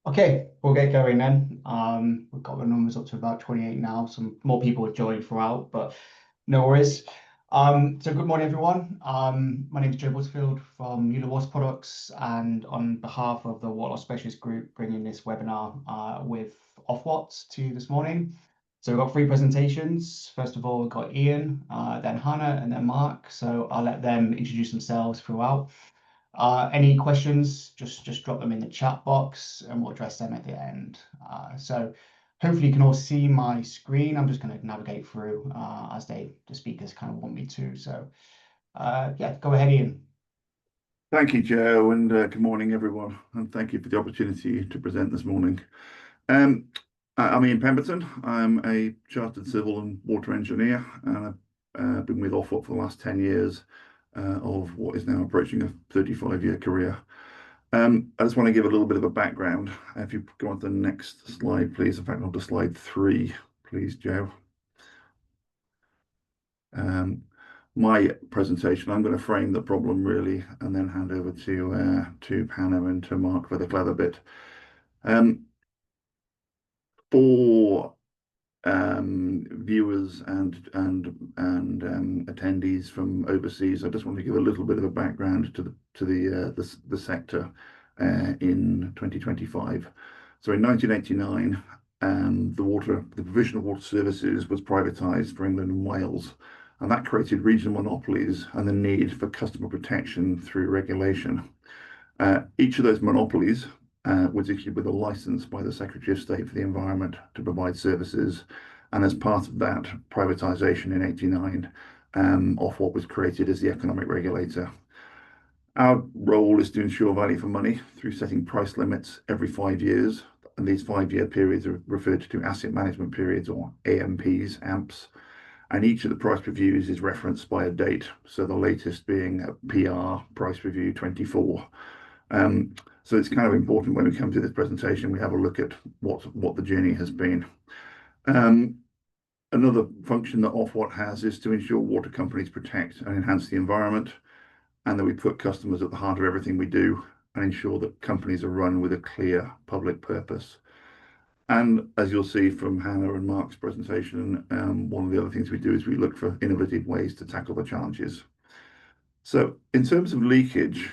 Okay, we'll get going then. We've got the numbers up to about 28 now. Some more people have joined throughout, but no worries. So good morning, everyone. My name is Joe Butterfield from Euler Water Products, and on behalf of the Water Loss Specialist Group, bringing this webinar with Ofwat to you this morning. So we've got three presentations. First of all, we've got Ian, then Hannah, and then Mark. So I'll let them introduce themselves throughout. Any questions, just drop them in the chat box and we'll address them at the end. So hopefully you can all see my screen. I'm just going to navigate through as the speakers kind of want me to. So yeah, go ahead, Ian. Thank you, Joe, and good morning, everyone, and thank you for the opportunity to present this morning. I'm Ian Pemberton. I'm a chartered civil and water engineer, and I've been with Ofwat for the last 10 years of what is now approaching a 35-year career. I just want to give a little bit of a background. If you go on to the next slide, please. In fact, on to slide 3, please, Joe. My presentation, I'm going to frame the problem really and then hand over to Hannah and to Mark for the clever bit. For viewers and attendees from overseas, I just want to give a little bit of a background to the sector in 2025. So in 1989, the provision of water services was privatised for England and Wales, and that created regional monopolies and the need for customer protection through regulation. Each of those monopolies was issued with a licence by the Secretary of State for the Environment to provide services, and as part of that privatisation in '89, Ofwat was created as the economic regulator. Our role is to ensure value for money through setting price limits every 5 years, and these 5-year periods are referred to asset management periods, or AMPs, AMPs. And each of the price reviews is referenced by a date, so the latest being a PR price review 24. So it's kind of important when we come to this presentation, we have a look at what the journey has been. Another function that Ofwat has is to ensure water companies protect and enhance the environment, and that we put customers at the heart of everything we do and ensure that companies are run with a clear public purpose. And as you'll see from Hannah and Mark's presentation, one of the other things we do is we look for innovative ways to tackle the challenges. So in terms of leakage,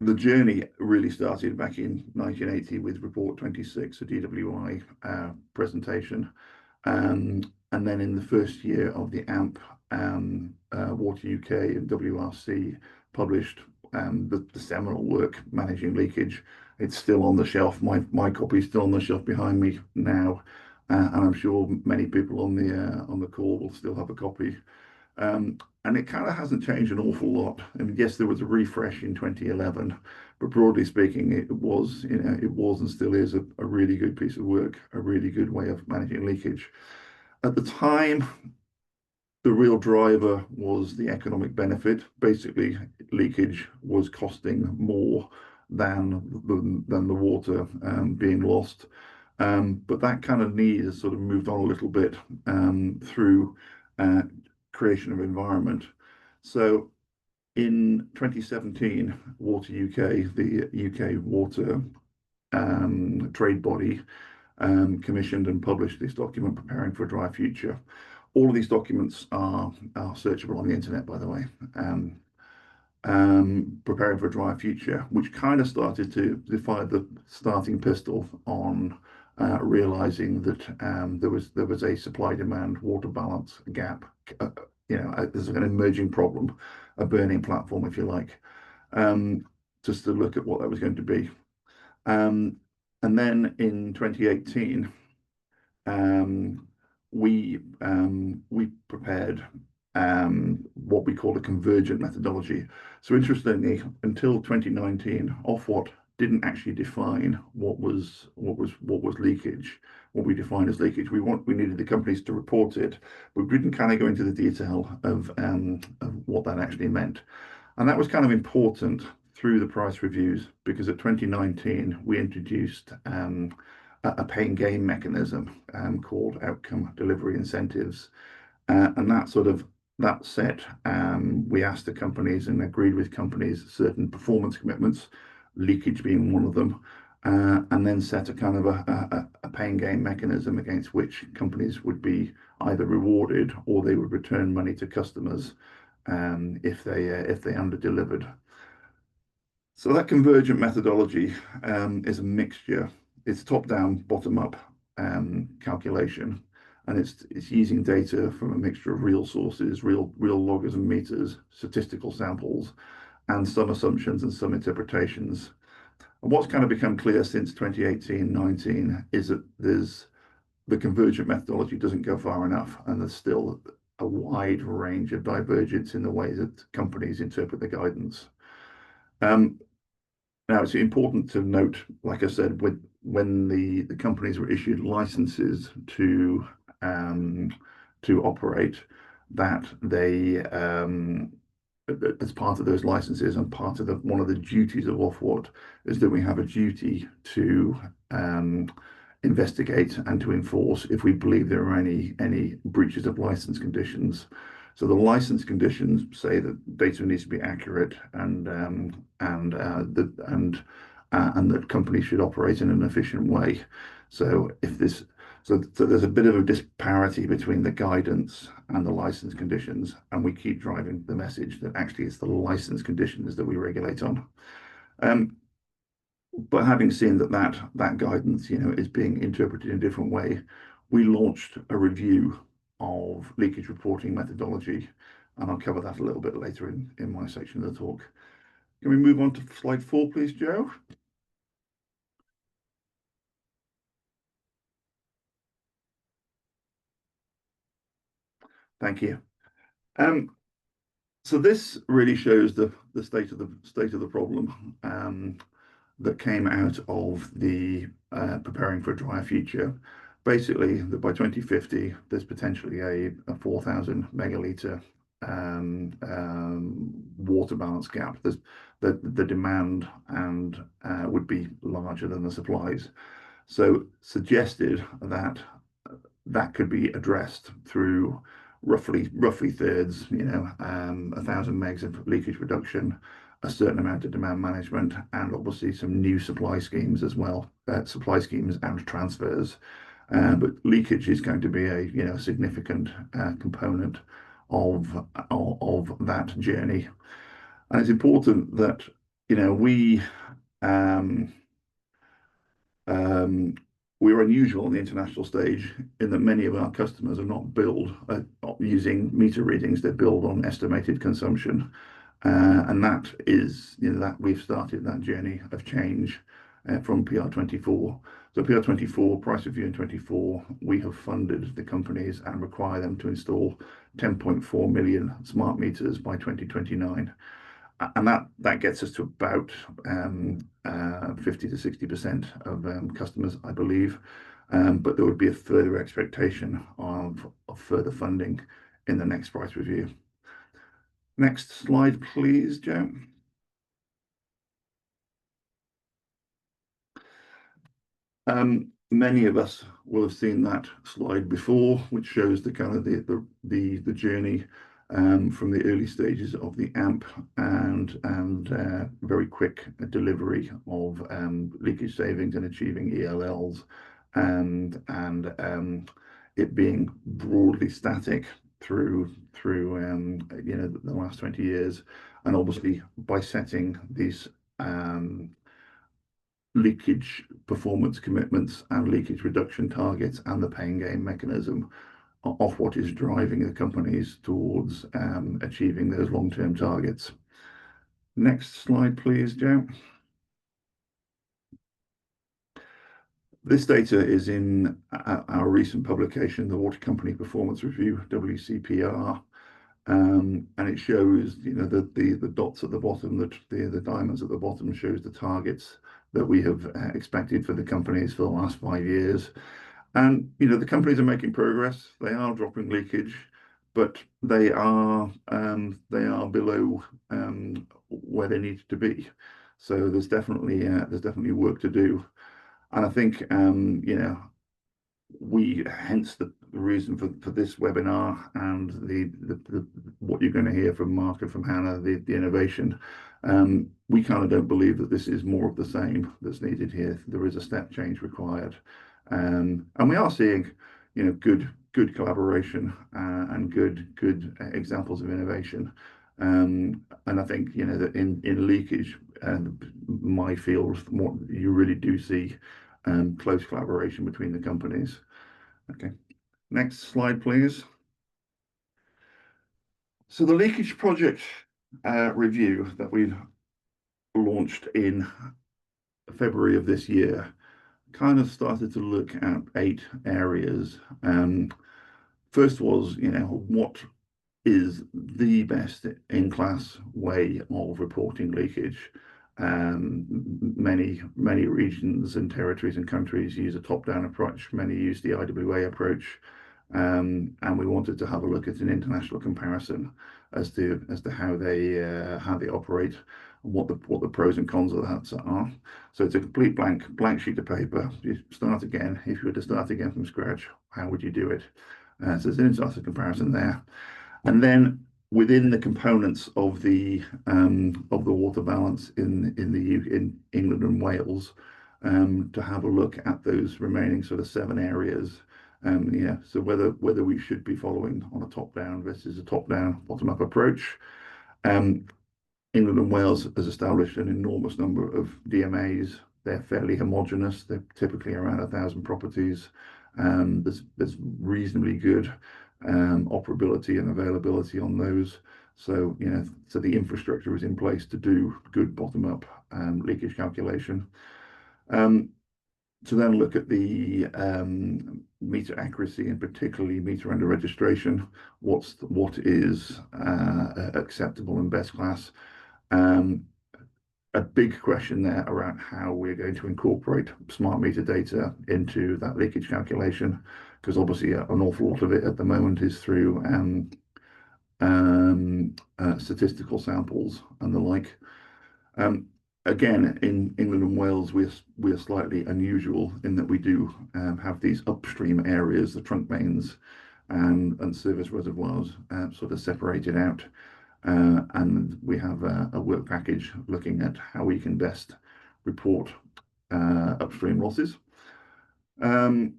the journey really started back in 1980 with Report 26, a DWI presentation. And then in the first year of the AMP, Water UK and WRC published the seminal work, Managing Leakage. It's still on the shelf. My copy is still on the shelf behind me now, and I'm sure many people on the call will still have a copy. And it kind of hasn't changed an awful lot. And yes, there was a refresh in 2011, but broadly speaking, it was and still is a really good piece of work, a really good way of managing leakage. At the time, the real driver was the economic benefit. Basically, leakage was costing more than the water being lost. But that kind of need has sort of moved on a little bit through creation of environment. So in 2017, Water UK, the UK water trade body, commissioned and published this document, Preparing for a Dry Future. All of these documents are searchable on the internet, by the way. Preparing for a Dry Future, which kind of started to define the starting pistol on realizing that there was a supply-demand water balance gap. There's an emerging problem, a burning platform, if you like, just to look at what that was going to be. And then in 2018, we prepared what we call a convergent methodology. So interestingly, until 2019, Ofwat didn't actually define what was leakage, what we define as leakage. We needed the companies to report it, but we didn't kind of go into the detail of what that actually meant. And that was kind of important through the price reviews, because at 2019 we introduced a pay and gain mechanism called outcome delivery incentives, and that set we asked the companies and agreed with companies certain performance commitments leakage being one of them, and then set a kind of a pain gain mechanism against which companies would be either rewarded or they would return money to customers if they under-delivered. So that convergent methodology is a mixture. It's top-down, bottom-up calculation, and it's using data from a mixture of real sources, real loggers and meters, statistical samples, and some assumptions and some interpretations. And what's kind of become clear since 2018-19 is that the convergent methodology doesn't go far enough, and there's still a wide range of divergence in the way that companies interpret the guidance. Now, it's important to note, like I said, when the companies were issued licenses to operate, that they as part of those licenses and part of one of the duties of Ofwat is that we have a duty to investigate and to enforce if we believe there are any breaches of license conditions. So the license conditions say that data needs to be accurate and that companies should operate in an efficient way. So there's a bit of a disparity between the guidance and the license conditions, and we keep driving the message that actually it's the license conditions that we regulate on. But having seen that guidance, is being interpreted in a different way, we launched a review of leakage reporting methodology, and I'll cover that a little bit later in my section of the talk. Can we move on to slide 4, please, Joe? Thank you. So this really shows the state of the problem that came out of the preparing for a drier future. Basically, that by 2050, there's potentially a 4,000 megalitre water balance gap. The demand and would be larger than the supplies. So suggested that could be addressed through roughly thirds, 1,000 megs of leakage reduction, a certain amount of demand management, and obviously some new supply schemes as well, supply schemes and transfers. But leakage is going to be a significant component of that journey, and it's important that we're unusual on the international stage in that many of our customers are not billed using meter readings; they're billed on estimated consumption. And that is, that we've started that journey of change from PR24. So PR24, price review in 24, we have funded the companies and require them to install 10.4 million smart meters by 2029. And that gets us to about 50 to 60% of customers, I believe. But there would be a further expectation of further funding in the next price review. Next slide, please, Joe. Many of us will have seen that slide before, which shows the kind of the journey from the early stages of the AMP and very quick delivery of leakage savings and achieving ELLs, and it being broadly static through the last 20 years, and obviously by setting these leakage performance commitments and leakage reduction targets and the pain gain mechanism of what is driving the companies towards achieving those long-term targets. Next slide, please, Joe. This data is in our recent publication, the Water Company Performance Review, WCPR, and it shows, the dots at the bottom, the diamonds at the bottom shows the targets that we have expected for the companies for the last 5 years. And the companies are making progress. They are dropping leakage, but they are below where they need to be. So there's definitely work to do. And I think hence the reason for this webinar and the what you're going to hear from Mark and from Hannah, the innovation. We kind of don't believe that this is more of the same that's needed here. There is a step change required, and we are seeing, good collaboration and good examples of innovation. And I think that in leakage and my field, more you really do see close collaboration between the companies. Okay, next slide, please. So the leakage project review that we launched in February of this year kind of started to look at 8 areas. First was, what is the best in class way of reporting leakage? Many regions and territories and countries use a top-down approach. Many use the IWA approach, and we wanted to have a look at an international comparison as to how they operate and what the pros and cons of that are. So it's a complete blank sheet of paper. You start again. If you were to start again from scratch, how would you do it? So there's an international comparison there. And then within the components of the water balance in England and Wales, to have a look at those remaining sort of 7 areas. So whether we should be following on a top-down versus a top-down, bottom-up approach. England and Wales has established an enormous number of DMAs. They're fairly homogenous. They're typically around 1,000 properties. There's reasonably good operability and availability on those. So the infrastructure is in place to do good bottom-up leakage calculation. To then look at the meter accuracy and particularly meter under registration, what is acceptable and best class. A big question there around how we're going to incorporate smart meter data into that leakage calculation, because obviously an awful lot of it at the moment is through statistical samples and the like. Again, in England and Wales, we're slightly unusual in that we do have these upstream areas, the trunk mains and service reservoirs, sort of separated out. And we have a work package looking at how we can best report upstream losses. And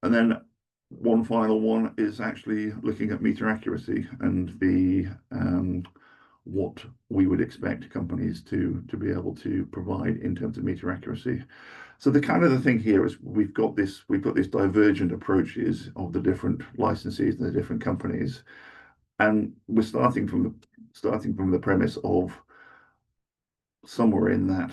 then one final one is actually looking at meter accuracy and the what we would expect companies to be able to provide in terms of meter accuracy. So the thing here is we've got these divergent approaches of the different licensees and the different companies. And we're starting from the premise of somewhere in that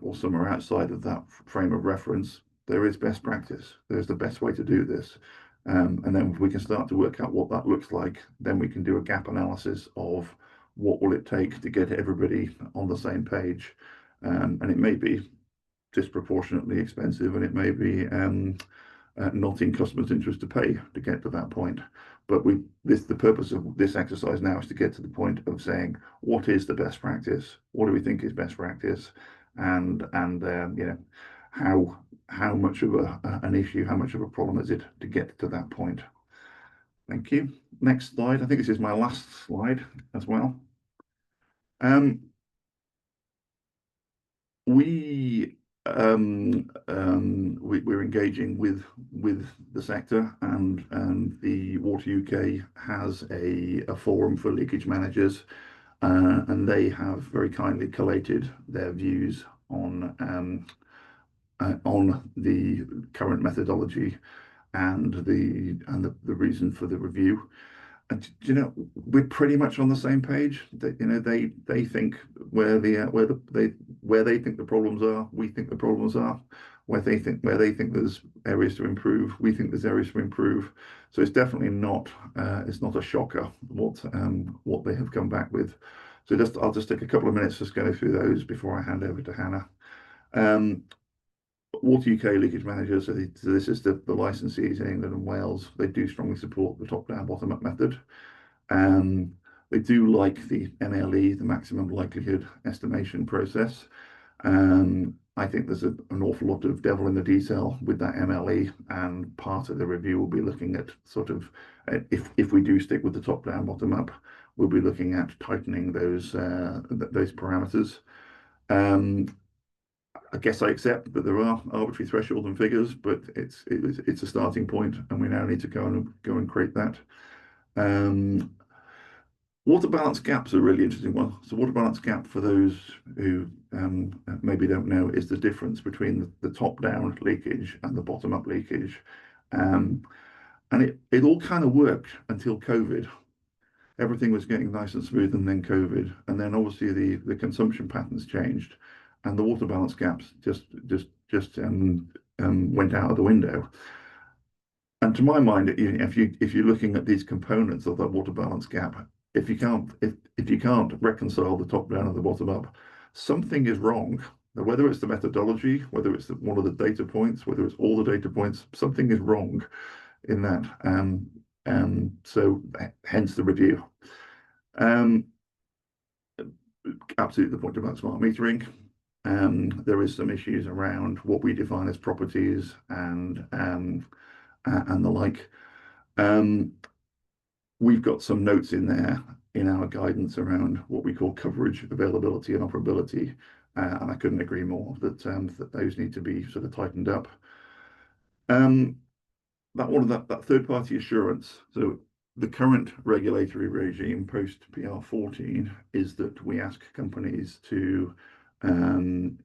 or somewhere outside of that frame of reference, there is best practice. There's the best way to do this. And then if we can start to work out what that looks like, then we can do a gap analysis of what will it take to get everybody on the same page. And it may be disproportionately expensive, and it may be not in customers' interest to pay to get to that point. But the purpose of this exercise now is to get to the point of saying, what is the best practice? What do we think is best practice? And how much of an issue, how much of a problem is it to get to that point? Thank you. Next slide. I think this is my last slide as well. We're engaging with the sector, and the Water UK has a forum for leakage managers, and they have very kindly collated their views on the current methodology and the reason for the review. And we're pretty much on the same page. They think where they think the problems are, we think the problems are. Where they think there's areas to improve, we think there's areas to improve. So it's definitely not it's not a shocker what they have come back with. So I'll just take a couple of minutes just go through those before I hand over to Hannah. Water UK leakage managers, so this is the licensees in England and Wales. They do strongly support the top-down, bottom-up method. They do like the MLE, the maximum likelihood estimation process. I think there's an awful lot of devil in the detail with that MLE, and part of the review will be looking at sort of if we do stick with the top down, bottom up, we'll be looking at tightening those parameters. I guess I accept that there are arbitrary thresholds and figures, but it's a starting point, and we now need to go and create that. Water balance gap's a really interesting one. So water balance gap, for those who maybe don't know, is the difference between the top-down leakage and the bottom-up leakage. And it all kind of worked until COVID. Everything was getting nice and smooth, and then COVID. And then obviously the consumption patterns changed, and the water balance gaps just went out of the window. And to my mind, if you're looking at these components of that water balance gap, if you can't reconcile the top down and the bottom up, something is wrong. Now, whether it's the methodology, whether it's one of the data points, whether it's all the data points, something is wrong in that. So hence the review. Absolutely the point about smart metering. There is some issues around what we define as properties and the like. We've got some notes in there in our guidance around what we call coverage, availability, and operability, and I couldn't agree more that those need to be sort of tightened up. That third-party assurance. So the current regulatory regime post PR14 is that we ask companies to obtain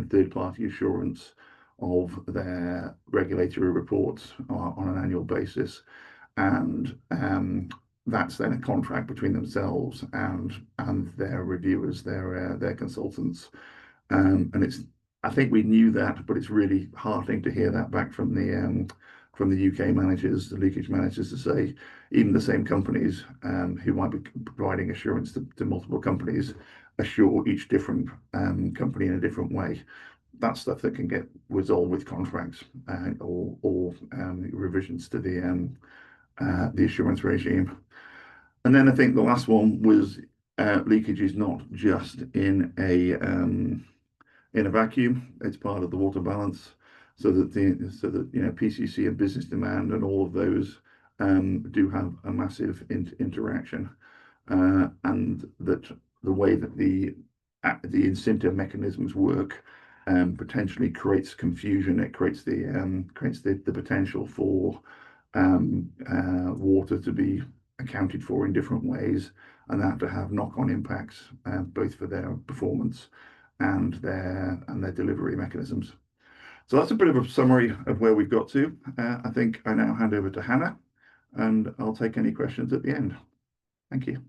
third-party assurance of their regulatory reports on an annual basis, and that's then a contract between themselves and their reviewers, their consultants, and I think we knew that, but it's really heartening to hear that back from the UK managers, the leakage managers, to say even the same companies who might be providing assurance to multiple companies assure each different company in a different way. That's stuff that can get resolved with contracts or revisions to the assurance regime. And then I think the last one was leakage is not just in a vacuum. It's part of the water balance, so that PCC and business demand and all of those do have a massive interaction, and that the way that the incentive mechanisms work potentially creates confusion. It creates the potential for water to be accounted for in different ways, and that to have knock-on impacts both for their performance and their delivery mechanisms. So that's a bit of a summary of where we've got to. I think I now hand over to Hannah, and I'll take any questions at the end. Thank you.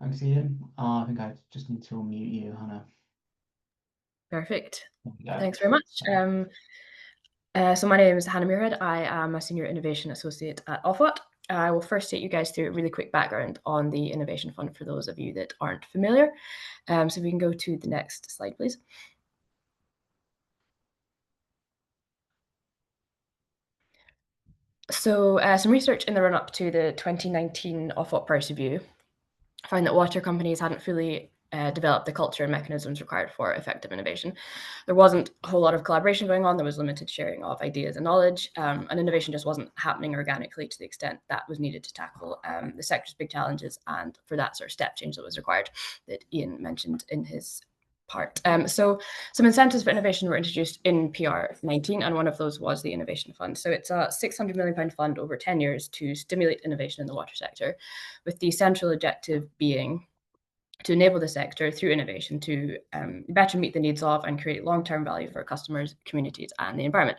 Thanks, Ian. I think I just need to unmute you, Hannah. Perfect. Yeah. Thanks very much. So my name is Hannah Muirhead. I am a Senior Innovation Associate at Ofwat. I will first take you guys through a really quick background on the Innovation Fund for those of you that aren't familiar. So if we can go to the next slide, please. So some research in the run-up to the 2019 Ofwat price review found that water companies hadn't fully developed the culture and mechanisms required for effective innovation. There wasn't a whole lot of collaboration going on. There was limited sharing of ideas and knowledge, and innovation just wasn't happening organically to the extent that was needed to tackle the sector's big challenges, and for that sort of step change that was required that Ian mentioned in his part. So some incentives for innovation were introduced in PR19, and one of those was the Innovation Fund. So it's a £600 million fund over 10 years to stimulate innovation in the water sector, with the central objective being to enable the sector through innovation to better meet the needs of and create long-term value for customers, communities, and the environment.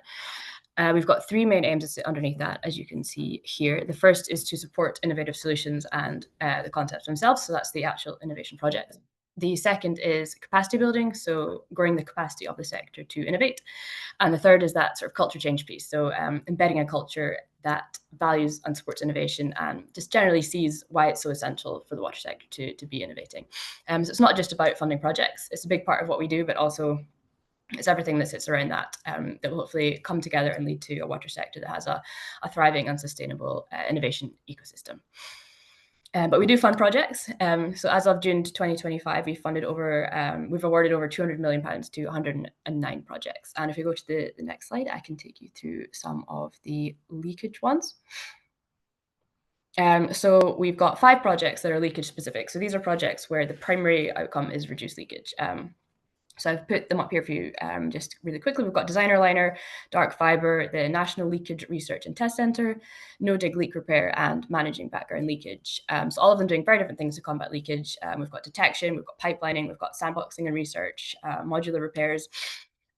We've got three main aims that sit underneath that, as you can see here. The first is to support innovative solutions and the concepts themselves. So that's the actual innovation project. The second is capacity building, so growing the capacity of the sector to innovate. And the third is that sort of culture change piece, so embedding a culture that values and supports innovation and just generally sees why it's so essential for the water sector to be innovating. So it's not just about funding projects. It's a big part of what we do, but also it's everything that sits around that that will hopefully come together and lead to a water sector that has a thriving and sustainable innovation ecosystem. But we do fund projects. So as of June 2025, we've awarded over £200 million to 109 projects. And if we go to the next slide, I can take you through some of the leakage ones. So we've got 5 projects that are leakage specific. So these are projects where the primary outcome is reduced leakage. So I've put them up here for you just really quickly. We've got Designer Liner, Dark Fiber, the National Leakage Research and Test Centre, No Dig Leak Repair, and Managing Background Leakage. So all of them doing very different things to combat leakage. We've got detection, we've got pipelining, we've got sandboxing and research, modular repairs.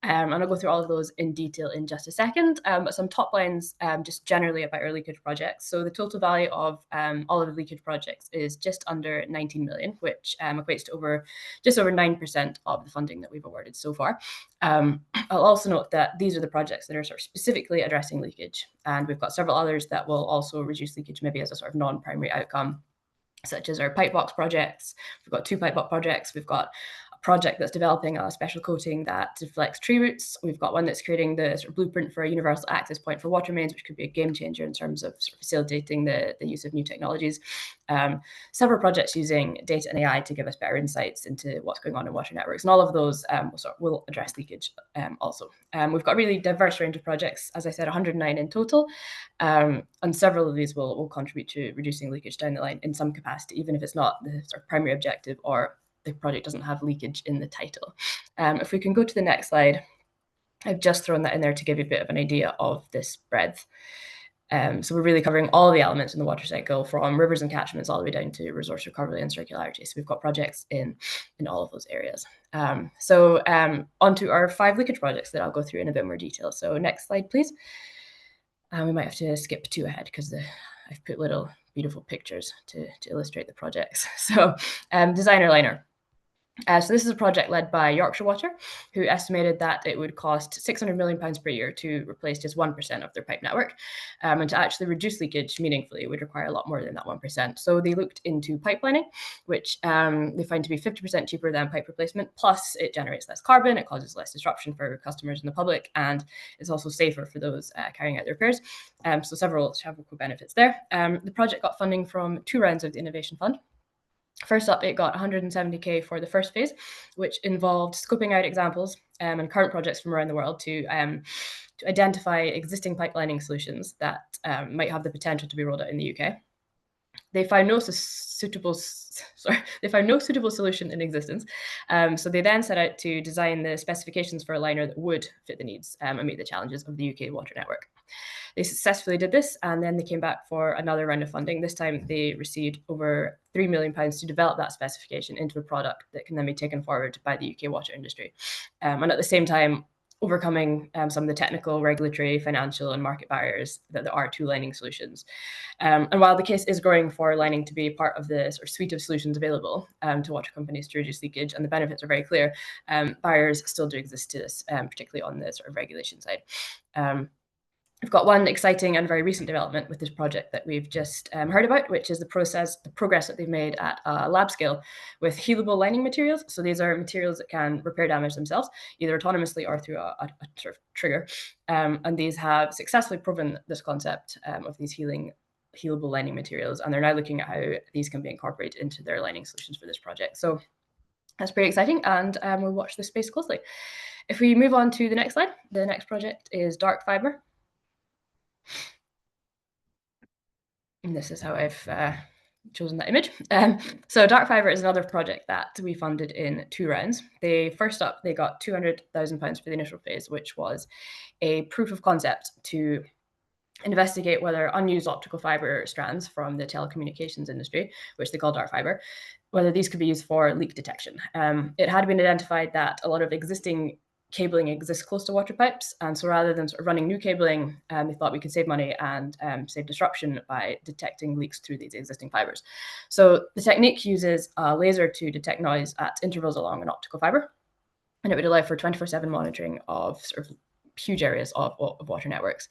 And I'll go through all of those in detail in just a second. But some top lines just generally about our leakage projects. So the total value of all of the leakage projects is just under 19 million, which equates to just over 9% of the funding that we've awarded so far. I'll also note that these are the projects that are sort of specifically addressing leakage. And we've got several others that will also reduce leakage maybe as a sort of non-primary outcome, such as our pipe box projects. We've got 2 pipe box projects. We've got project that's developing a special coating that deflects tree roots. We've got one that's creating the sort of blueprint for a universal access point for water mains, which could be a game changer in terms of sort of facilitating the use of new technologies. Several projects using data and AI to give us better insights into what's going on in water networks, and all of those will address leakage also. We've got a really diverse range of projects, as I said, 109 in total, and several of these will contribute to reducing leakage down the line in some capacity, even if it's not the sort of primary objective or the project doesn't have leakage in the title. If we can go to the next slide, I've just thrown that in there to give you a bit of an idea of this breadth. So we're really covering all the elements in the water cycle, from rivers and catchments all the way down to resource recovery and circularity. So we've got projects in all of those areas. Onto our 5 leakage projects that I'll go through in a bit more detail. So next slide, please. We might have to skip 2 ahead because I've put little beautiful pictures to illustrate the projects. So Designer Liner. So this is a project led by Yorkshire Water, who estimated that it would cost £600 million per year to replace just 1% of their pipe network. And to actually reduce leakage meaningfully would require a lot more than that 1%. So they looked into pipelining, which they find to be 50% cheaper than pipe replacement. Plus, it generates less carbon, it causes less disruption for customers and the public, and it's also safer for those carrying out the repairs. So several benefits there. The project got funding from 2 rounds of the Innovation Fund. First up, it got 170k for the first phase, which involved scoping out examples and current projects from around the world to identify existing pipelining solutions that might have the potential to be rolled out in the UK. They found no suitable solution in existence. So they then set out to design the specifications for a liner that would fit the needs and meet the challenges of the UK water network. They successfully did this, and then they came back for another round of funding. This time they received over £3 million to develop that specification into a product that can then be taken forward by the UK water industry. And at the same time, overcoming some of the technical, regulatory, financial, and market barriers that there are to lining solutions. And while the case is growing for lining to be part of the sort of suite of solutions available to water companies to reduce leakage, and the benefits are very clear, barriers still do exist to this, particularly on the sort of regulation side. We've got one exciting and very recent development with this project that we've just heard about, which is the progress that they've made at a lab scale with healable lining materials. So these are materials that can repair damage themselves, either autonomously or through a sort of trigger. And these have successfully proven this concept of these healable lining materials, and they're now looking at how these can be incorporated into their lining solutions for this project. So that's pretty exciting, and we'll watch this space closely. If we move on to the next slide, the next project is Dark Fiber. And this is how I've chosen that image. So Dark Fiber is another project that we funded in 2 rounds. First up, they got £200,000 for the initial phase, which was a proof of concept to investigate whether unused optical fiber strands from the telecommunications industry, which they call dark fiber, whether these could be used for leak detection. It had been identified that a lot of existing cabling exists close to water pipes, and so rather than sort of running new cabling, they thought we could save money and save disruption by detecting leaks through these existing fibers. So the technique uses a laser to detect noise at intervals along an optical fiber, and it would allow for 24/7 monitoring of sort of huge areas of water networks.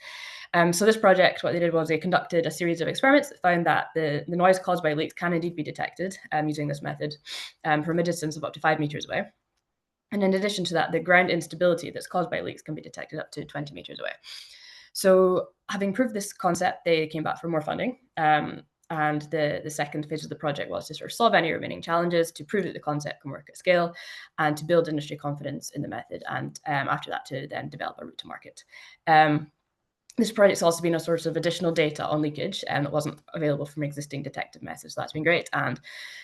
So this project, what they did was they conducted a series of experiments that found that the noise caused by leaks can indeed be detected using this method from a distance of up to 5 meters away. And in addition to that, the ground instability that's caused by leaks can be detected up to 20 meters away. So having proved this concept, they came back for more funding. And the second phase of the project was to sort of solve any remaining challenges, to prove that the concept can work at scale, and to build industry confidence in the method, and after that to then develop a route to market. This project's also been a source of additional data on leakage that wasn't available from existing detected methods. So that's been great. And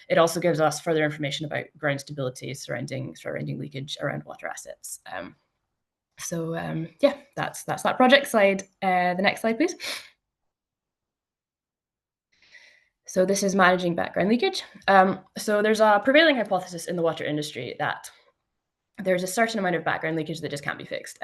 it also gives us further information about ground stability surrounding leakage around water assets. Yeah, that's that project slide. The next slide, please. So this is managing background leakage. So there's a prevailing hypothesis in the water industry that there's a certain amount of background leakage that just can't be fixed.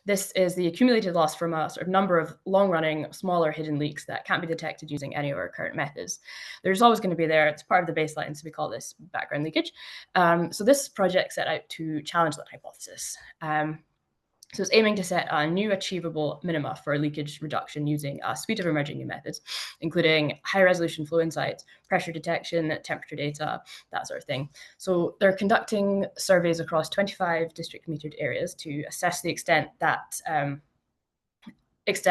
This is the accumulated loss from a sort of number of long-running, smaller hidden leaks that can't be detected using any of our current methods. There's always going to be there. It's part of the baseline, so we call this background leakage. So this project set out to challenge that hypothesis. So it's aiming to set a new achievable minima for leakage reduction using a suite of emerging new methods, including high-resolution flow insights, pressure detection, temperature data, that sort of thing. So they're conducting surveys across 25 district-metered areas to assess the extent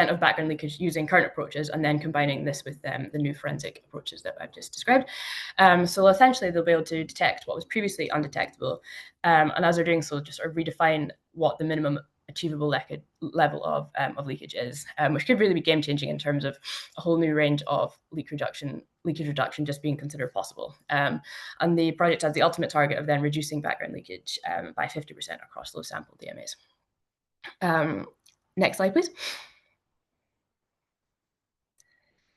of background leakage using current approaches, and then combining this with the new forensic approaches that I've just described. So essentially, they'll be able to detect what was previously undetectable, and as they're doing so, just sort of redefine what the minimum achievable level of leakage is, which could really be game-changing in terms of a whole new range of leakage reduction just being considered possible. And the project has the ultimate target of then reducing background leakage by 50% across low-sample DMAs. Next slide, please.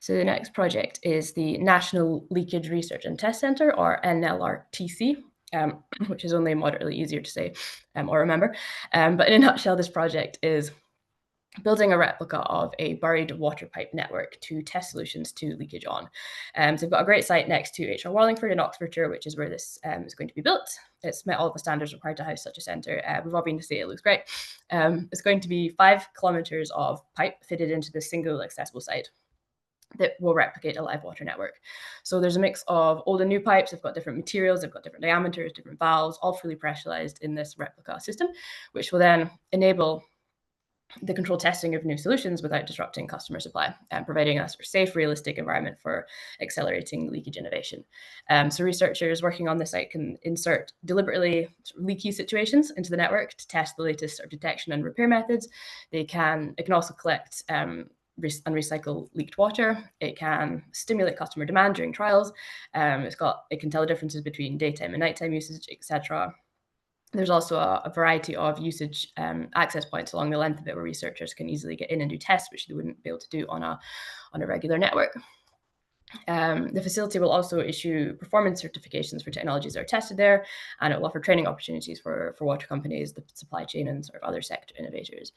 So the next project is the National Leakage Research and Test Centre, or NLRTC, which is only moderately easier to say or remember. But in a nutshell, this project is building a replica of a buried water pipe network to test solutions to leakage on. So we've got a great site next to HR Wallingford in Oxfordshire, which is where this is going to be built. It's met all the standards required to house such a centre. We've all been to see it, looks great. It's going to be 5 kilometres of pipe fitted into the single accessible site that will replicate a live water network. So there's a mix of old and new pipes. They've got different materials, they've got different diameters, different valves, all fully pressurized in this replica system, which will then enable the controlled testing of new solutions without disrupting customer supply and providing a sort of safe, realistic environment for accelerating leakage innovation. So researchers working on the site can insert deliberately leaky situations into the network to test the latest sort of detection and repair methods. It can also collect and recycle leaked water. It can stimulate customer demand during trials. It can tell the differences between daytime and nighttime usage, etc. There's also a variety of usage access points along the length of it where researchers can easily get in and do tests, which they wouldn't be able to do on a regular network. The facility will also issue performance certifications for technologies that are tested there, and it will offer training opportunities for water companies, the supply chain, and sort of other sector innovators.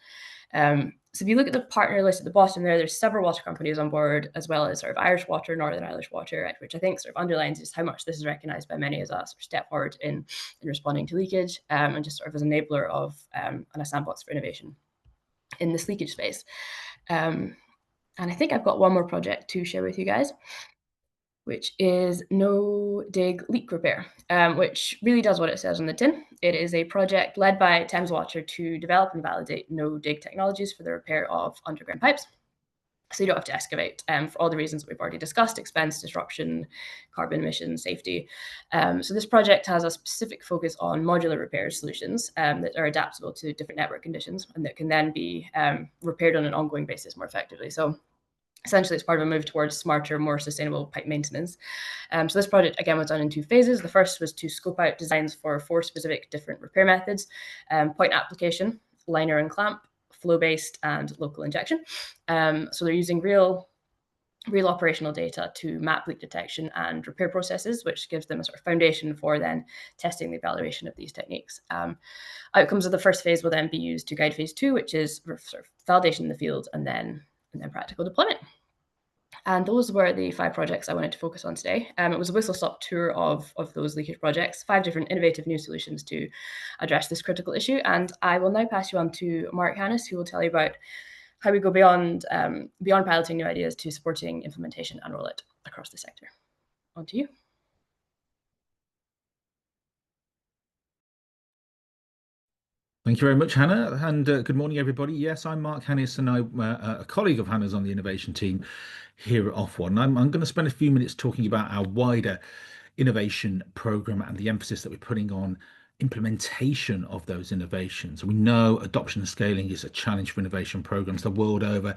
So if you look at the partner list at the bottom there's several water companies on board, as well as sort of Irish Water, Northern Irish Water, which I think sort of underlines just how much this is recognised by many as a sort of step forward in responding to leakage, and just sort of as an enabler of and a sandbox for innovation in this leakage space. And I think I've got one more project to share with you guys, which is No Dig Leak Repair, which really does what it says on the tin. It is a project led by Thames Water to develop and validate no-dig technologies for the repair of underground pipes. So you don't have to excavate for all the reasons that we've already discussed: expense, disruption, carbon emissions, safety. So this project has a specific focus on modular repair solutions that are adaptable to different network conditions and that can then be repaired on an ongoing basis more effectively. So essentially, it's part of a move towards smarter, more sustainable pipe maintenance. So this project, again, was done in 2 phases. The first was to scope out designs for 4 specific different repair methods: point application, liner and clamp, flow-based, and local injection. So they're using real operational data to map leak detection and repair processes, which gives them a sort of foundation for then testing the evaluation of these techniques. Outcomes of the first phase will then be used to guide phase 2, which is sort of validation in the field and then practical deployment. And those were the 5 projects I wanted to focus on today. It was a whistle-stop tour of those leakage projects, 5 different innovative new solutions to address this critical issue. And I will now pass you on to Mark Hannes, who will tell you about how we go beyond piloting new ideas to supporting implementation and rollout across the sector. On to you. Thank you very much, Hannah, and good morning, everybody. Yes, I'm Mark Hannis, and I'm a colleague of Hannah's on the innovation team here at Ofwat. And I'm going to spend a few minutes talking about our wider innovation program and the emphasis that we're putting on implementation of those innovations. We know adoption and scaling is a challenge for innovation programs the world over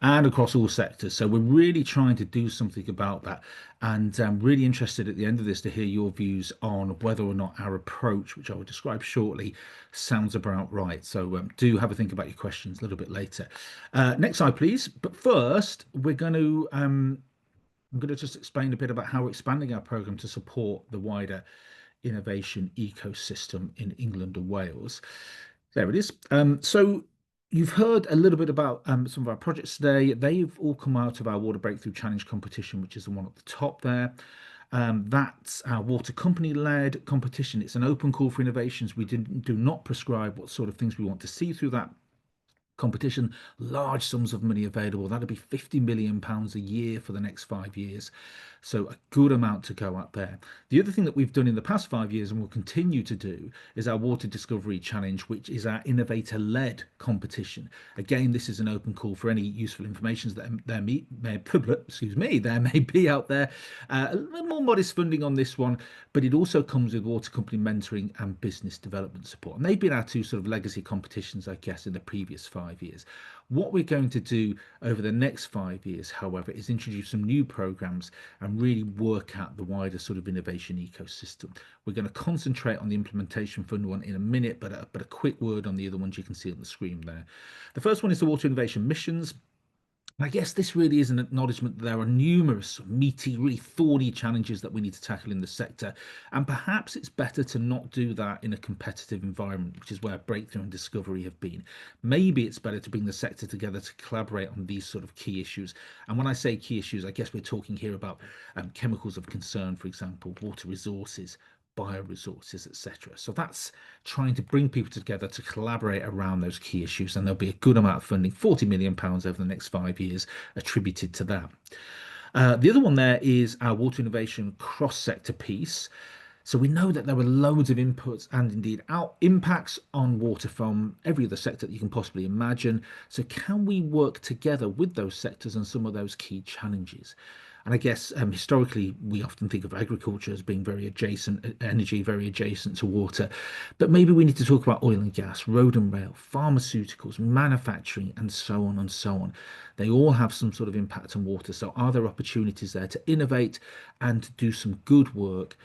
and across all sectors. So we're really trying to do something about that. And I'm really interested at the end of this to hear your views on whether or not our approach, which I will describe shortly, sounds about right. So do have a think about your questions a little bit later. Next slide, please. But first, I'm going to just explain a bit about how we're expanding our program to support the wider innovation ecosystem in England and Wales. There it is. So you've heard a little bit about some of our projects today. They've all come out of our Water Breakthrough Challenge competition, which is the one at the top there. That's our water company-led competition. It's an open call for innovations. We do not prescribe what sort of things we want to see through that competition, large sums of money available. That'll be £50 million a year for the next 5 years. So a good amount to go out there. The other thing that we've done in the past 5 years and will continue to do is our Water Discovery Challenge, which is our innovator-led competition. Again, this is an open call for any useful information that there may be out there. A little more modest funding on this one, but it also comes with water company mentoring and business development support. And they've been our two sort of legacy competitions, I guess, in the previous 5 years. What we're going to do over the next 5 years, however, is introduce some new programs and really work out the wider sort of innovation ecosystem. We're going to concentrate on the implementation fund one in a minute, but a quick word on the other ones you can see on the screen there. The first one is the Water Innovation Missions. I guess this really is an acknowledgement that there are numerous meaty, really thorny challenges that we need to tackle in the sector. And perhaps it's better to not do that in a competitive environment, which is where breakthrough and discovery have been. Maybe it's better to bring the sector together to collaborate on these sort of key issues. And when I say key issues, I guess we're talking here about chemicals of concern, for example, water resources, bioresources, etc. So that's trying to bring people together to collaborate around those key issues, and there'll be a good amount of funding, £40 million over the next 5 years, attributed to that. The other one there is our water innovation cross-sector piece. So we know that there were loads of inputs and indeed impacts on water from every other sector that you can possibly imagine. So can we work together with those sectors on some of those key challenges? And I guess historically, we often think of agriculture as being very adjacent, energy very adjacent to water. But maybe we need to talk about oil and gas, road and rail, pharmaceuticals, manufacturing, and so on and so on. They all have some sort of impact on water. So are there opportunities there to innovate and to do some good work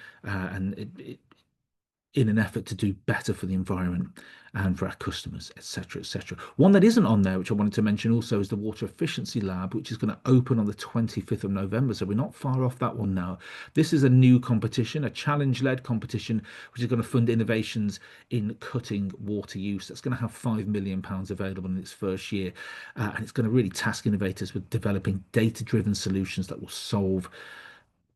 in an effort to do better for the environment and for our customers, etc., etc. One that isn't on there, which I wanted to mention also, is the Water Efficiency Lab, which is going to open on the 25th of November. So we're not far off that one now. This is a new competition, a challenge-led competition, which is going to fund innovations in cutting water use. That's going to have £5 million available in its first year. And it's going to really task innovators with developing data-driven solutions that will solve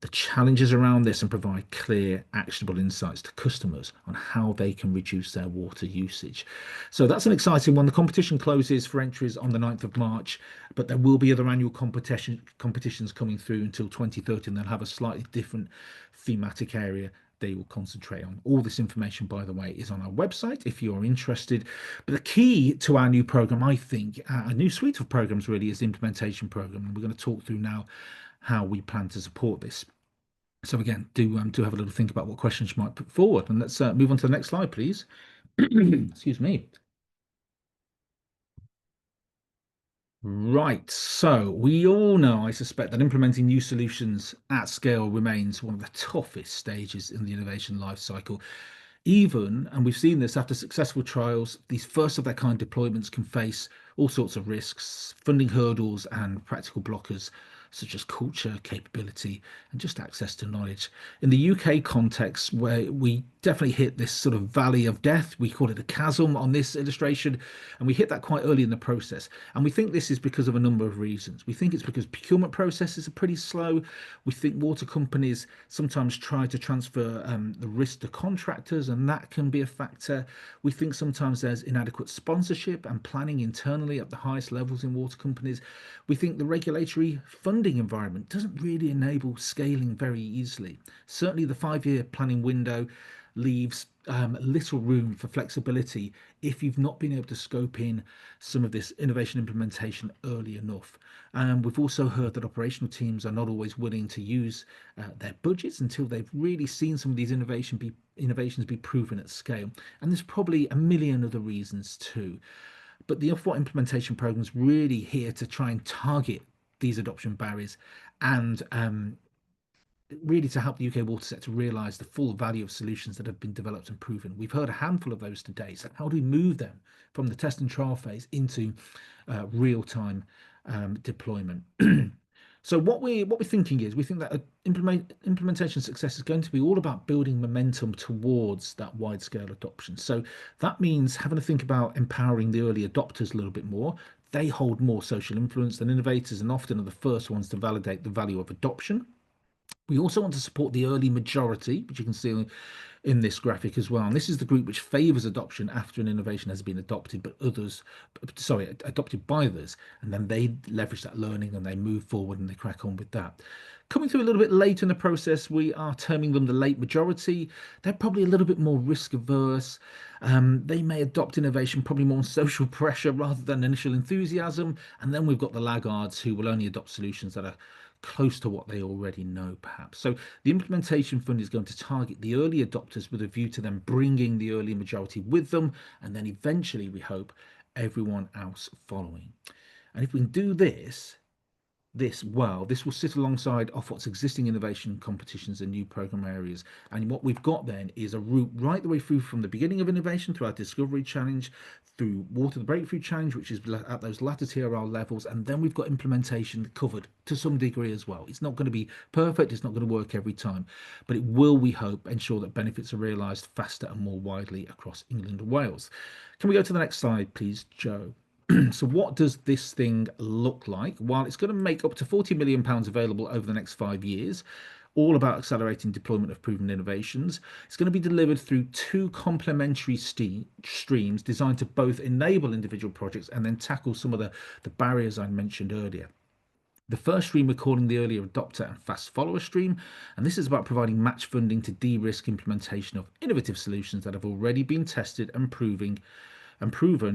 the challenges around this and provide clear, actionable insights to customers on how they can reduce their water usage. So that's an exciting one. The competition closes for entries on the 9th of March, but there will be other annual competitions coming through until 2030, and they'll have a slightly different thematic area they will concentrate on. All this information, by the way, is on our website if you're interested. But the key to our new program, I think, a new suite of programs really, is the implementation program. And we're going to talk through now how we plan to support this. So again, do have a little think about what questions you might put forward. And let's move on to the next slide, please. Excuse me. Right, so we all know, I suspect, that implementing new solutions at scale remains one of the toughest stages in the innovation life cycle. Even, and we've seen this after successful trials, these first of their kind deployments can face all sorts of risks, funding hurdles and practical blockers, such as culture, capability, and just access to knowledge. In the UK context, where we definitely hit this sort of valley of death, we call it a chasm on this illustration, and we hit that quite early in the process. And we think this is because of a number of reasons. We think it's because procurement processes are pretty slow. We think water companies sometimes try to transfer the risk to contractors, and that can be a factor. We think sometimes there's inadequate sponsorship and planning internally at the highest levels in water companies. We think the regulatory funding environment doesn't really enable scaling very easily. Certainly the 5-year planning window leaves little room for flexibility if you've not been able to scope in some of this innovation implementation early enough. We've also heard that operational teams are not always willing to use their budgets until they've really seen some of these innovations be proven at scale. And there's probably a million other reasons too. But the Ofwat implementation program is really here to try and target these adoption barriers and really to help the UK water sector realise the full value of solutions that have been developed and proven. We've heard a handful of those today. So how do we move them from the test and trial phase into real-time deployment? So what we're thinking is we think that implementation success is going to be all about building momentum towards that wide-scale adoption. So that means having to think about empowering the early adopters a little bit more. They hold more social influence than innovators and often are the first ones to validate the value of adoption. We also want to support the early majority, which you can see in this graphic as well. And this is the group which favours adoption after an innovation has been adopted, adopted by others, and then they leverage that learning and they move forward and they crack on with that. Coming through a little bit later in the process, we are terming them the late majority. They're probably a little bit more risk averse. They may adopt innovation probably more on social pressure rather than initial enthusiasm. And then we've got the laggards who will only adopt solutions that are close to what they already know, perhaps. So the implementation fund is going to target the early adopters with a view to them bringing the early majority with them, and then eventually, we hope, everyone else following. And if we can do this well, this will sit alongside Ofwat's existing innovation competitions and new programme areas. And what we've got then is a route right the way through from the beginning of innovation through our Discovery Challenge, through Water the Breakthrough Challenge, which is at those latter TRL levels, and then we've got implementation covered to some degree as well. It's not going to be perfect, it's not going to work every time, but it will, we hope, ensure that benefits are realised faster and more widely across England and Wales. Can we go to the next slide, please, Joe? So what does this thing look like? Well, it's going to make up to £40 million available over the next 5 years, all about accelerating deployment of proven innovations. It's going to be delivered through 2 complementary streams designed to both enable individual projects and then tackle some of the barriers I mentioned earlier. The first stream we're calling the early adopter and fast follower stream, and this is about providing match funding to de-risk implementation of innovative solutions that have already been tested and proven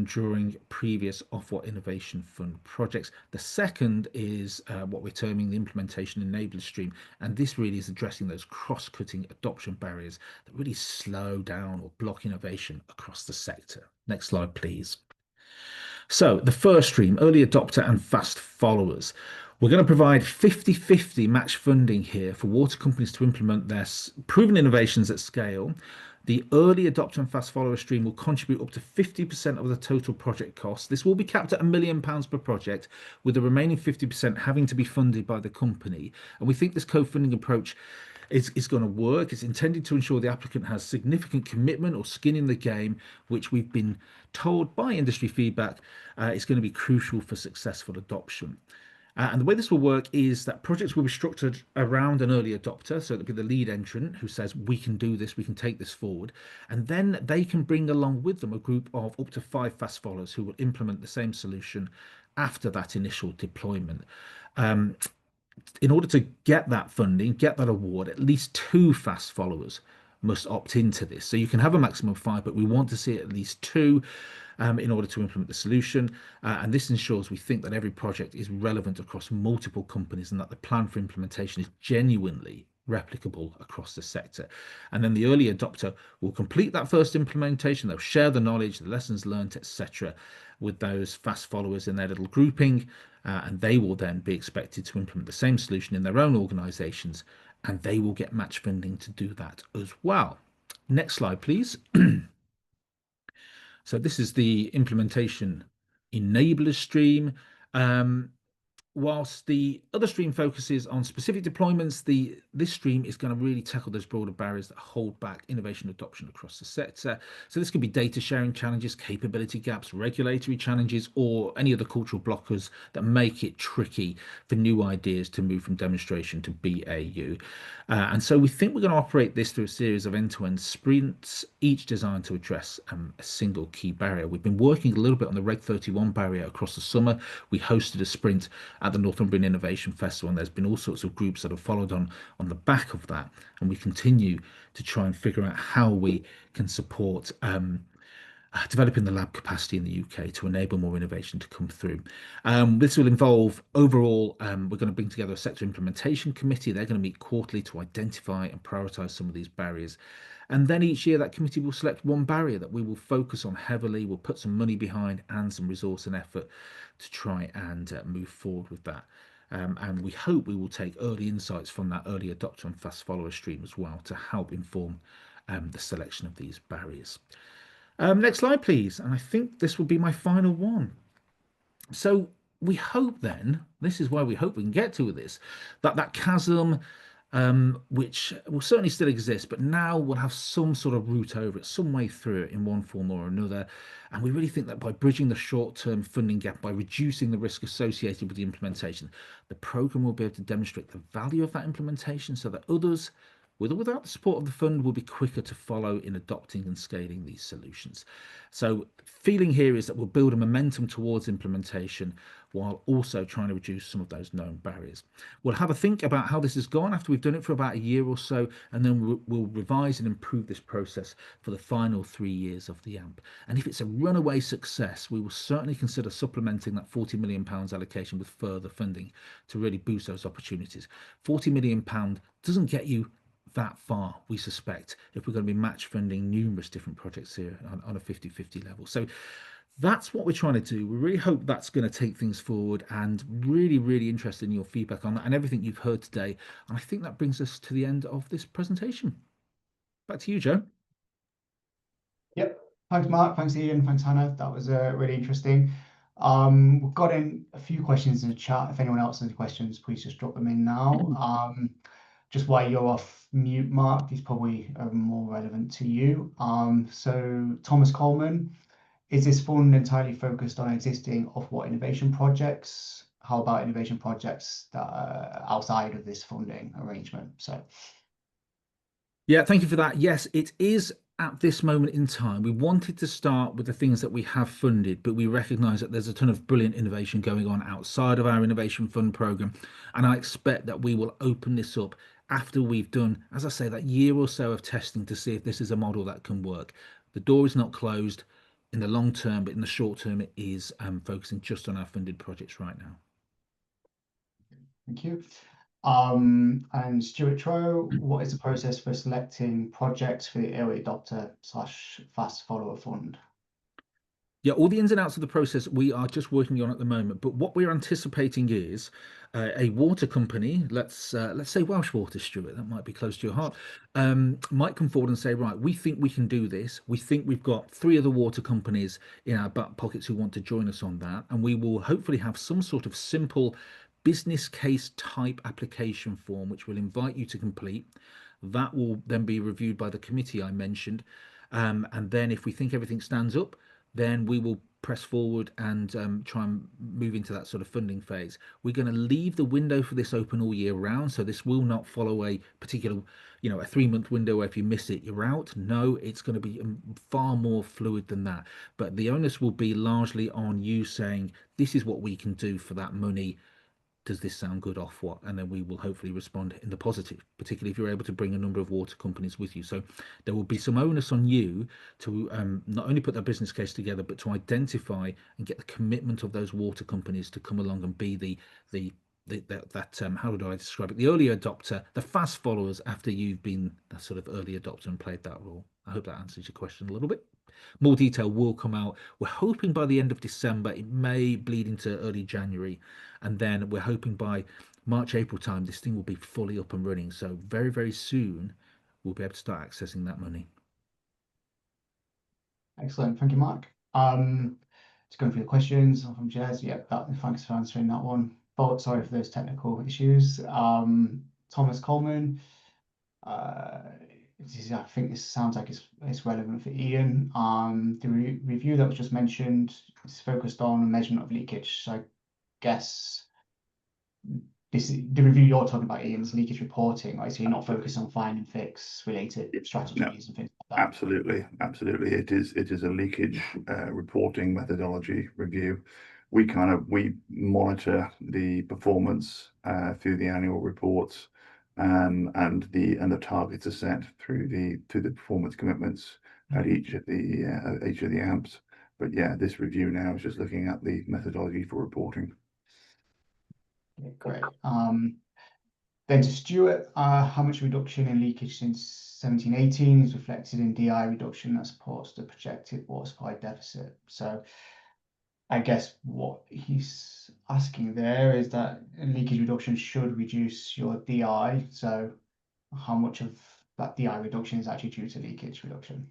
during previous Ofwat Innovation Fund projects. The second is what we're terming the implementation enabler stream, and this really is addressing those cross-cutting adoption barriers that really slow down or block innovation across the sector. Next slide, please. So the first stream, early adopter and fast followers. We're going to provide 50-50 match funding here for water companies to implement their proven innovations at scale. The early adopter and fast follower stream will contribute up to 50% of the total project cost. This will be capped at £1 million per project, with the remaining 50% having to be funded by the company. And we think this co-funding approach is going to work. It's intended to ensure the applicant has significant commitment or skin in the game, which we've been told by industry feedback is going to be crucial for successful adoption. And the way this will work is that projects will be structured around an early adopter. So it'll be the lead entrant who says, we can do this, we can take this forward. And then they can bring along with them a group of up to 5 fast followers who will implement the same solution after that initial deployment. In order to get that funding, get that award, at least 2 fast followers must opt into this. So you can have a maximum of 5, but we want to see at least 2 in order to implement the solution. And this ensures we think that every project is relevant across multiple companies and that the plan for implementation is genuinely replicable across the sector. And then the early adopter will complete that first implementation. They'll share the knowledge, the lessons learned, etc., with those fast followers in their little grouping. And they will then be expected to implement the same solution in their own organizations, and they will get match funding to do that as well. Next slide, please. So this is the implementation enabler stream. Whilst the other stream focuses on specific deployments, this stream is going to really tackle those broader barriers that hold back innovation adoption across the sector. So this could be data sharing challenges, capability gaps, regulatory challenges, or any other cultural blockers that make it tricky for new ideas to move from demonstration to BAU. And so we think we're going to operate this through a series of end-to-end sprints, each designed to address a single key barrier. We've been working a little bit on the Reg 31 barrier across the summer. We hosted a sprint at the Northumbrian Innovation Festival, and there's been all sorts of groups that have followed on the back of that, and we continue to try and figure out how we can support developing the lab capacity in the UK to enable more innovation to come through. This will involve overall, we're going to bring together a sector implementation committee. They're going to meet quarterly to identify and prioritise some of these barriers. And then each year that committee will select one barrier that we will focus on heavily. We'll put some money behind and some resource and effort to try and move forward with that. And we hope we will take early insights from that early adopter and fast follower stream as well to help inform the selection of these barriers. Next slide, please. And I think this will be my final one. So we hope then, this is where we hope we can get to with this, that chasm, which will certainly still exist, but now we'll have some sort of route over it, some way through it in one form or another. And we really think that by bridging the short-term funding gap, by reducing the risk associated with the implementation, the programme will be able to demonstrate the value of that implementation so that others, with or without the support of the fund, will be quicker to follow in adopting and scaling these solutions. So feeling here is that we'll build a momentum towards implementation while also trying to reduce some of those known barriers. We'll have a think about how this has gone after we've done it for about a year or so, and then we'll revise and improve this process for the final 3 years of the AMP. And if it's a runaway success, we will certainly consider supplementing that £40 million allocation with further funding to really boost those opportunities. £40 million doesn't get you that far, we suspect, if we're going to be match funding numerous different projects here on a 50-50 level. So that's what we're trying to do. We really hope that's going to take things forward, and really interested in your feedback on that and everything you've heard today. And I think that brings us to the end of this presentation. Back to you, Joe. Yep. Thanks, Mark. Thanks, Ian. Thanks, Hannah. That was really interesting. We've got in a few questions in the chat. If anyone else has any questions, please just drop them in now. Just while you're off mute, Mark, these probably are more relevant to you. So Thomas Coleman, is this fund entirely focused on existing Ofwat innovation projects? How about innovation projects that are outside of this funding arrangement? So, yeah, thank you for that. Yes, it is. At this moment in time, we wanted to start with the things that we have funded, but we recognise that there's a ton of brilliant innovation going on outside of our innovation fund programme, and I expect that we will open this up after we've done, as I say, that year or so of testing to see if this is a model that can work. The door is not closed in the long term, but in the short term it is focusing just on our funded projects right now. Thank you. And Stuart Trow, what is the process for selecting projects for the early adopter / fast follower fund? Yeah, all the ins and outs of the process we are just working on at the moment, but what we're anticipating is a water company, let's say Welsh Water, Stuart, that might be close to your heart, might come forward and say, right, we think we can do this. We think we've got 3 other water companies in our back pockets who want to join us on that, and we will hopefully have some sort of simple business case type application form which will invite you to complete. That will then be reviewed by the committee I mentioned, and then if we think everything stands up, then we will press forward and try and move into that sort of funding phase. We're going to leave the window for this open all year round, so this will not follow a particular, a 3-month window where if you miss it, you're out. No, it's going to be far more fluid than that. But the onus will be largely on you saying, this is what we can do for that money. Does this sound good, Ofwat? And then we will hopefully respond in the positive, particularly if you're able to bring a number of water companies with you. So there will be some onus on you to not only put that business case together, but to identify and get the commitment of those water companies to come along and be how do I describe it? The early adopter, the fast followers after you've been that sort of early adopter and played that role. I hope that answers your question a little bit. More detail will come out. We're hoping by the end of December. It may bleed into early January. And then we're hoping by March, April time, this thing will be fully up and running. So very soon, we'll be able to start accessing that money. Excellent. Thank you, Mark. Just going through the questions from Jez. Yep, thanks for answering that one. But sorry for those technical issues. Thomas Coleman. I think this sounds like it's relevant for Ian. The review that was just mentioned is focused on measurement of leakage. So I guess the review you're talking about, Ian, is leakage reporting, right? So you're not focused on find and fix related strategies and things like that. Absolutely. It is a leakage reporting methodology review. we monitor the performance through the annual reports, and the targets are set through the performance commitments at each of the AMPs. But yeah, this review now is just looking at the methodology for reporting. Yeah, great. Then to Stuart, how much reduction in leakage since 1718 is reflected in DI reduction that supports the projected water supply deficit? So I guess what he's asking there is that leakage reduction should reduce your DI. So how much of that DI reduction is actually due to leakage reduction?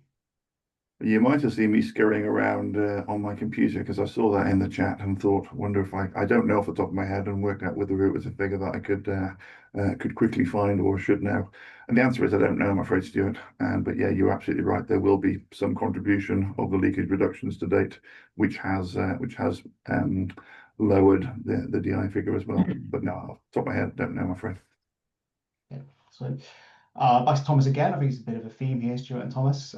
You might have seen me scurrying around on my computer, because I saw that in the chat and thought, wonder if I don't know off the top of my head, and worked out whether it was a figure that I could quickly find or should know. And the answer is I don't know, I'm afraid, Stuart. But yeah, you're absolutely right. There will be some contribution of the leakage reductions to date, which has lowered the DI figure as well. But no, off the top of my head, don't know, I'm afraid. Yeah, so back to Thomas again. I think it's a bit of a theme here, Stuart and Thomas.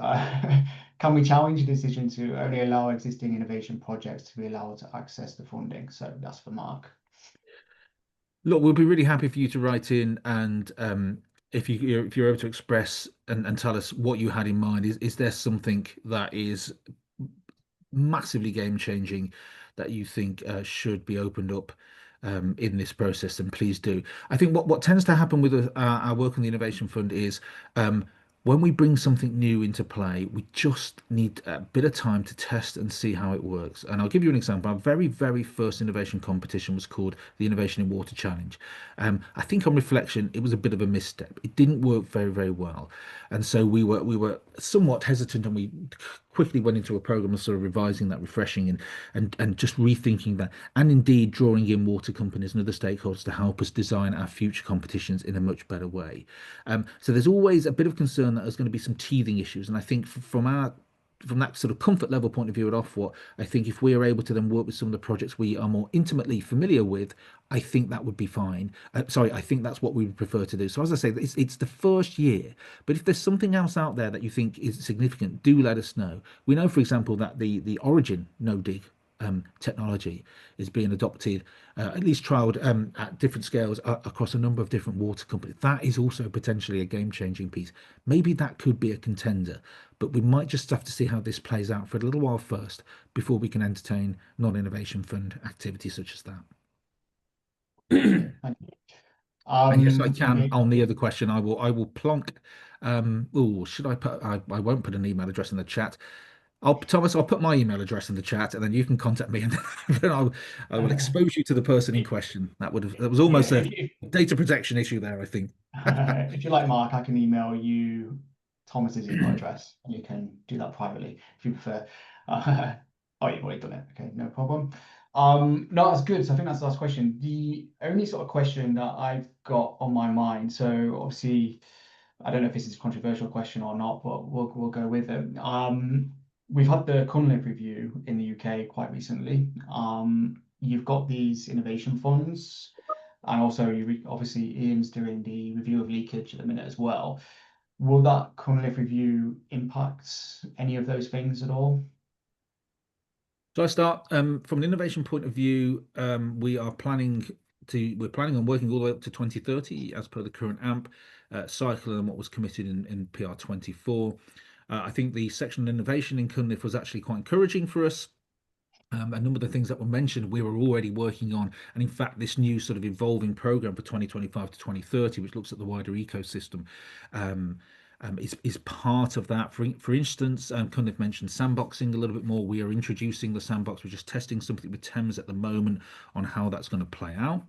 Can we challenge the decision to only allow existing innovation projects to be allowed to access the funding? So that's for Mark. Look, we'll be really happy for you to write in, and if you're able to express and tell us what you had in mind. Is there something that is massively game changing that you think should be opened up in this process? Then please do. I think what tends to happen with our work on the Innovation Fund is when we bring something new into play, we just need a bit of time to test and see how it works. And I'll give you an example. Our very first innovation competition was called the Innovation in Water Challenge. I think on reflection, it was a bit of a misstep. It didn't work very well, and so we were somewhat hesitant, and we quickly went into a program of sort of revising that, refreshing, and just rethinking that, and indeed drawing in water companies and other stakeholders to help us design our future competitions in a much better way. So there's always a bit of concern that there's going to be some teething issues, and I think from that sort of comfort level point of view at Ofwat, I think if we are able to then work with some of the projects we are more intimately familiar with, I think that would be fine. Sorry, I think that's what we would prefer to do. So as I say, it's the first year, but if there's something else out there that you think is significant, do let us know. We know, for example, that the Origin no dig technology is being adopted, at least trialed at different scales across a number of different water companies. That is also potentially a game-changing piece. Maybe that could be a contender, but we might just have to see how this plays out for a little while first before we can entertain non-innovation fund activities such as that. Thank you. And yes, I can. Okay. On the other question, I will plonk. Oh, should I put? I won't put an email address in the chat. Thomas, I'll put my email address in the chat, and then you can contact me, and then I will expose you to the person in question. That was almost Yeah, a data protection issue there, I think. if you like, Mark, I can email you Thomas's email address, and you can do that privately if you prefer. Oh, you've already done it. Okay, no problem. No, that's good. So I think that's the last question. The only sort of question that I've got on my mind, so obviously, I don't know if this is a controversial question or not, but we'll go with it. We've had the Cunliffe review in the UK quite recently. You've got these innovation funds, and also obviously Ian's doing the review of leakage at the minute as well. Will that Cunliffe review impact any of those things at all? So I start from an innovation point of view. We're planning on working all the way up to 2030 as per the current AMP cycle and what was committed in PR24. I think the section on innovation in Cunliffe was actually quite encouraging for us. A number of the things that were mentioned we were already working on, and in fact this new sort of evolving program for 2025 to 2030, which looks at the wider ecosystem, is part of that. For instance, Cunliffe mentioned sandboxing a little bit more. We are introducing the sandbox. We're just testing something with Thames at the moment on how that's going to play out.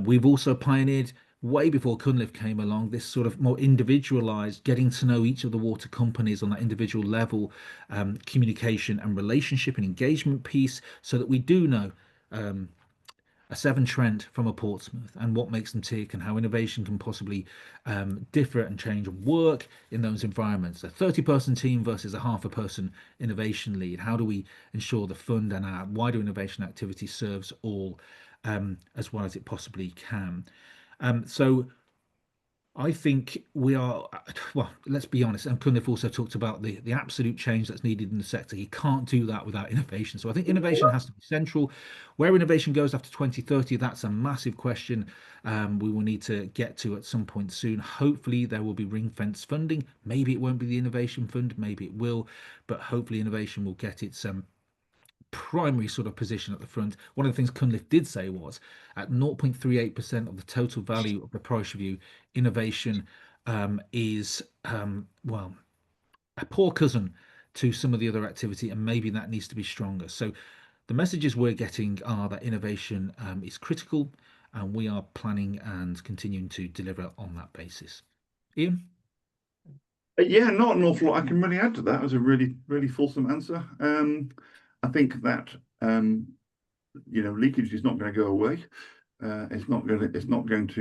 We've also pioneered, way before Cunliffe came along, this sort of more individualized, getting to know each of the water companies on that individual level, communication and relationship and engagement piece, so that we do know a Severn Trent from a Portsmouth and what makes them tick, and how innovation can possibly differ and change and work in those environments. A 30-person team versus a half a person innovation lead. How do we ensure the fund and our wider innovation activity serves all as well as it possibly can? So I think we are, well, let's be honest, and Cunliffe also talked about the absolute change that's needed in the sector. You can't do that without innovation. So I think innovation has to be central. Where innovation goes after 2030, that's a massive question we will need to get to at some point soon. Hopefully there will be ring-fence funding. Maybe it won't be the innovation fund, maybe it will, but hopefully innovation will get its primary sort of position at the front. One of the things Cunliffe did say was at 0.38% of the total value of the price review, innovation is, well, a poor cousin to some of the other activity, and maybe that needs to be stronger. So the messages we're getting are that innovation is critical, and we are planning and continuing to deliver on that basis. Ian? Yeah, not an awful lot I can really add to that. It was a really, really fulsome answer. I think that leakage is not going to go away. It's not going to. It's not going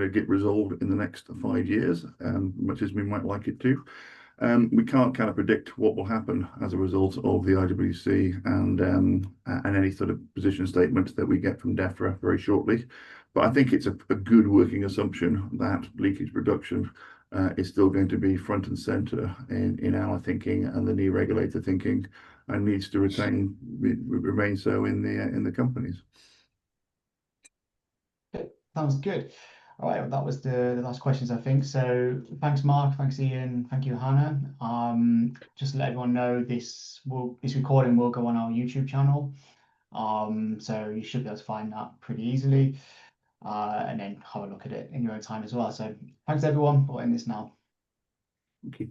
to get resolved in the next 5 years, much as we might like it to. We can't kind of predict what will happen as a result of the IWC and any sort of position statement that we get from DEFRA very shortly. But I think it's a good working assumption that leakage reduction is still going to be front and center in our thinking and the new regulator thinking, and needs to remain so in the companies. Sounds good. All right, well, that was the last questions, I think. So thanks, Mark. Thanks, Ian. Thank you, Hannah. Just to let everyone know, this recording will go on our YouTube channel. So you should be able to find that pretty easily, and then have a look at it in your own time as well. So thanks, everyone, for watching this now. Thank you.